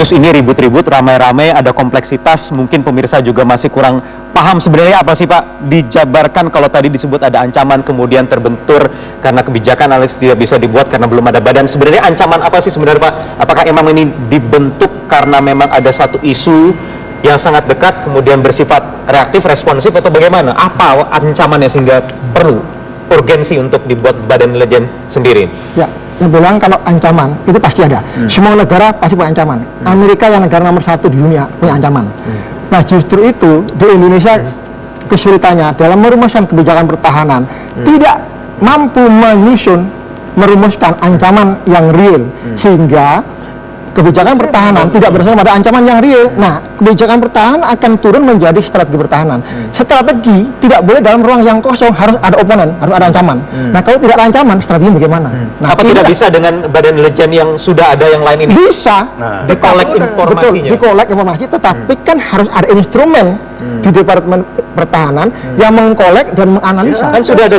news ini ribut-ribut, ramai-ramai, ada kompleksitas, mungkin pemirsa juga masih kurang paham sebenarnya apa sih Pak? Dijabarkan kalau tadi disebut ada ancaman kemudian terbentur karena kebijakan alias tidak bisa dibuat karena belum ada badan. Sebenarnya ancaman apa sih sebenarnya Pak? Apakah emang ini dibentuk karena memang ada satu isu yang sangat dekat kemudian bersifat reaktif, responsif atau bagaimana? Apa ancamannya sehingga perlu urgensi untuk dibuat badan intelijen sendiri? Ya, yang bilang kalau ancaman itu pasti ada. Semua negara pasti punya ancaman. Amerika yang negara nomor 1 di dunia punya ancaman. Nah justru itu di Indonesia kesulitannya dalam merumuskan kebijakan pertahanan tidak mampu merumuskan ancaman yang real sehingga kebijakan pertahanan tidak berdasarkan pada ancaman yang real. Nah, kebijakan pertahanan akan turun menjadi strategi pertahanan. Strategi tidak boleh dalam ruang yang kosong, harus ada oponen, harus ada ancaman. Nah, kalau tidak ada ancaman, strateginya bagaimana? Nah, apa tidak bisa dengan badan intelijen yang sudah ada yang lain ini? Bisa. Dikolek informasinya. Betul, dikolek informasi, tetapi kan harus ada instrumen di Departemen Pertahanan yang mengkolek dan menganalisa. Kan sudah ada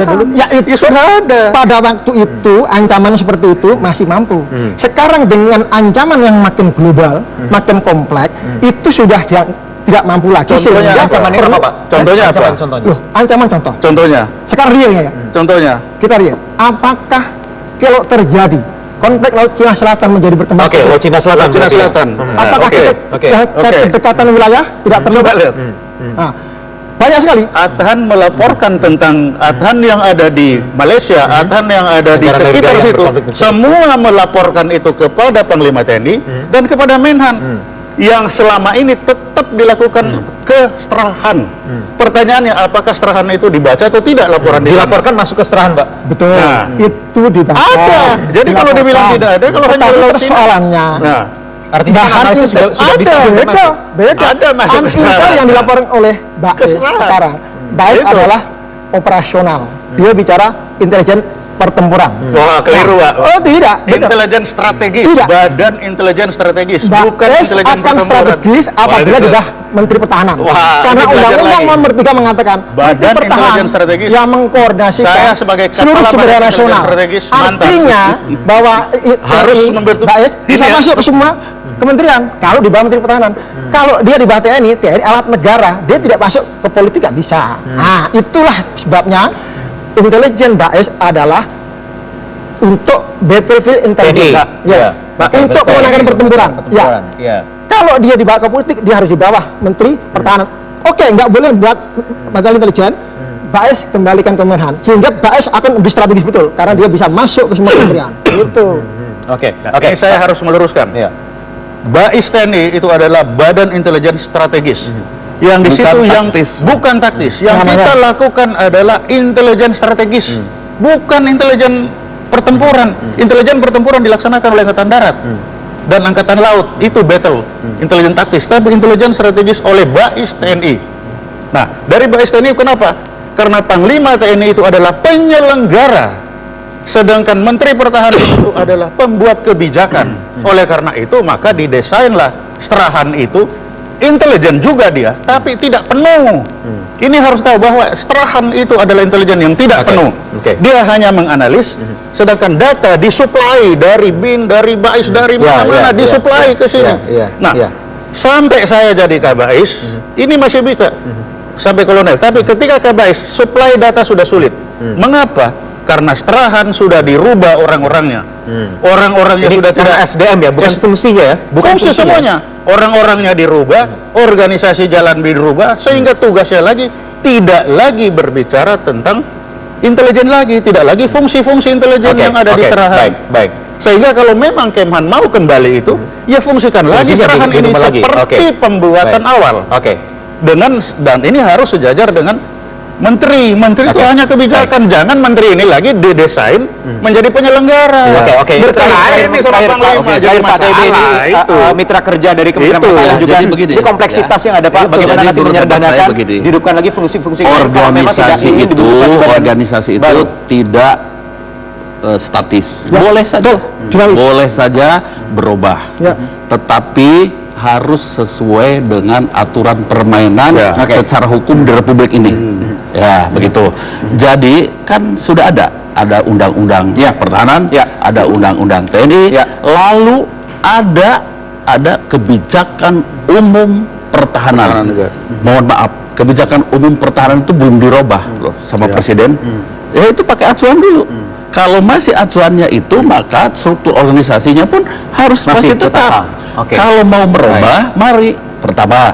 dulu. Ya, itu sudah ada. Pada waktu itu ancaman seperti itu masih mampu. Sekarang dengan ancaman yang makin global, makin kompleks, itu sudah tidak mampu lagi. Contohnya ancaman ini apa Pak? Contohnya apa? Loh, ancaman contoh. Contohnya. Sekarang realnya ya. Contohnya. Kita real. Apakah kalau terjadi konflik Laut Cina Selatan menjadi berkembang? Oke, Laut Cina Selatan. Cina Selatan. Apakah kedekatan wilayah tidak terlibat? Nah, banyak sekali. Adhan melaporkan tentang Adhan yang ada di Malaysia, Adhan yang ada di sekitar situ, semua melaporkan itu kepada Panglima TNI dan kepada Menhan yang selama ini tetap dilakukan kestrahan. Pertanyaannya, apakah strahan itu dibaca atau tidak laporan dilaporkan masuk ke strahan Pak? Betul. Nah, itu dibaca. ada. Jadi kalau dibilang tidak ada, kalau hanya persoalannya. Nah, artinya analisis sudah bisa beda. Ada masuk ke Intel yang dilaporkan oleh Bais sekarang. Bais adalah operasional. Dia bicara intelijen pertempuran. Wah, keliru Pak. Oh tidak. Intelijen strategis, Tidak. Badan Intelijen Strategis, bukan Bais intelijen akan pertempuran. strategis apabila sudah Menteri Pertahanan. Wah, Karena ini belajar Undang-Undang lagi. Nomor 3 mengatakan Badan Menteri Pertahanan Intelijen Strategis. yang mengkoordinasikan Saya sebagai seluruh Kepala sumber daya Badan nasional. Intelijen Strategis, mantap. Artinya bahwa Harus membentuk Bais bisa ini ya. masuk ke semua kementerian kalau di bawah Menteri Pertahanan. Kalau dia di bawah TNI alat negara, dia tidak masuk ke politik, nggak bisa. Nah, itulah sebabnya intelijen Bais adalah untuk battlefield intelligence, ya. untuk kemenangan pertempuran. Ya. Kalau dia dibawa ke politik, dia harus di bawah Menteri Pertahanan. Oke, nggak boleh buat badan intelijen. Bais kembalikan ke Menhan, sehingga Bais akan lebih strategis betul, karena dia bisa masuk ke semua kementerian. Itu. Oke. Ini saya harus meluruskan. Ya. Bais TNI itu adalah Badan Intelijen Strategis. Yang di situ yang bukan taktis. Yang kita lakukan adalah intelijen strategis, bukan intelijen pertempuran. Intelijen pertempuran dilaksanakan oleh Angkatan Darat dan Angkatan Laut, itu battle, intelijen taktis. Tapi intelijen strategis oleh Bais TNI. Nah, dari Bais TNI kenapa? Karena Panglima TNI itu adalah penyelenggara, sedangkan Menteri Pertahanan itu adalah pembuat kebijakan. Oleh karena itu, maka didesainlah strahan itu intelijen juga dia, tapi tidak penuh. Ini harus tahu bahwa strahan itu adalah intelijen yang tidak penuh. Dia hanya menganalis, sedangkan data disuplai dari BIN, dari Bais, dari mana-mana disuplai ke sini. Nah, sampai saya jadi Kabais, ini masih bisa sampai kolonel. Tapi ketika Kabais, suplai data sudah sulit. Mengapa? Karena strahan sudah dirubah orang-orangnya. Orang-orangnya sudah tidak SDM ya, bukan fungsinya ya, bukan fungsi semuanya. Orang-orangnya dirubah, organisasi jalan dirubah, sehingga tugasnya lagi tidak lagi berbicara tentang intelijen lagi, tidak lagi fungsi-fungsi intelijen yang ada di strahan. Baik. Sehingga kalau memang Kemhan mau kembali itu, ya fungsikan lagi strahan ini seperti pembuatan awal. Dan ini harus sejajar dengan Menteri itu hanya kebijakan. Jangan menteri ini lagi didesain menjadi penyelenggara. Ini sama Panglima jadi masalah itu. Mitra kerja dari Kementerian Pertahanan juga. Ini kompleksitas yang ada Pak. Bagaimana nanti menyederhanakan, dihidupkan lagi fungsi-fungsi organisasi itu tidak statis. Boleh saja berubah. Tetapi harus sesuai dengan aturan permainan secara hukum di Republik ini. Ya, begitu. Jadi kan sudah ada undang-undang pertahanan, ada undang-undang TNI, lalu ada ada kebijakan umum pertahanan. negara. Mohon maaf, kebijakan umum pertahanan itu belum dirubah loh sama presiden. Ya itu pakai acuan dulu. Kalau masih acuannya itu, maka struktur organisasinya pun harus masih tetap. Oke. Kalau mau merubah, mari pertama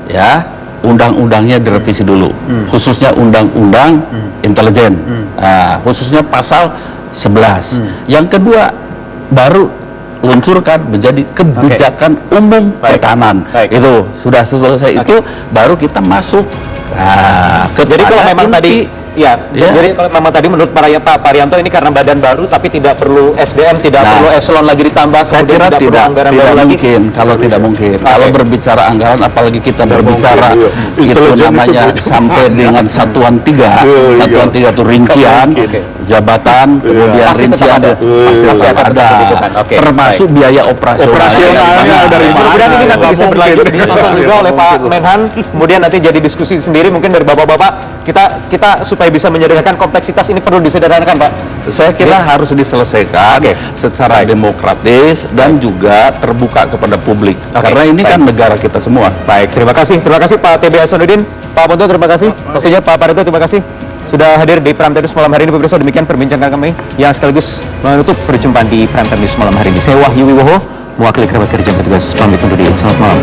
ya undang-undangnya direvisi dulu, khususnya undang-undang intelijen, nah, khususnya pasal 11. Yang kedua, baru luncurkan menjadi kebijakan umum pertahanan. Itu sudah selesai, itu baru kita masuk. Nah, Jadi kalau memang inti. tadi ya, jadi kalau memang tadi menurut Pak Parianto ini karena badan baru tapi tidak perlu SDM, tidak perlu eselon lagi ditambah, Saya kemudian kira perlu tidak anggaran baru lagi. mungkin. Kalau tidak mungkin, kalau berbicara anggaran, apalagi kita berbicara mungkin, iya. itu Intelijen namanya itu sampai dengan satuan 3. Satuan 3 itu rincian, jabatan, kemudian Pasti tetap rincian, ada. Pasti akan ada. dibutuhkan. Oke, Termasuk biaya Operasionalnya dari mana? Mudah-mudahan ini nanti Nggak bisa mungkin. berlanjut ditonton juga oleh Pak Menhan, kemudian nanti jadi diskusi sendiri mungkin dari bapak-bapak. Kita supaya bisa menyederhanakan kompleksitas ini perlu disederhanakan, Pak. Saya kira harus diselesaikan secara demokratis dan juga terbuka kepada publik. Karena ini kan negara kita semua. Baik, terima kasih Pak TB Hasanuddin, Pak Ponto, terima kasih. Waktunya Pak Parianto, terima kasih sudah hadir di Prime Time News malam hari ini. Pemirsa, demikian perbincangan kami yang sekaligus menutup perjumpaan di Prime Time News malam hari ini. Saya Wahyu Wiwoho, mewakili kerabat kerja petugas pamit undur diri. Selamat malam.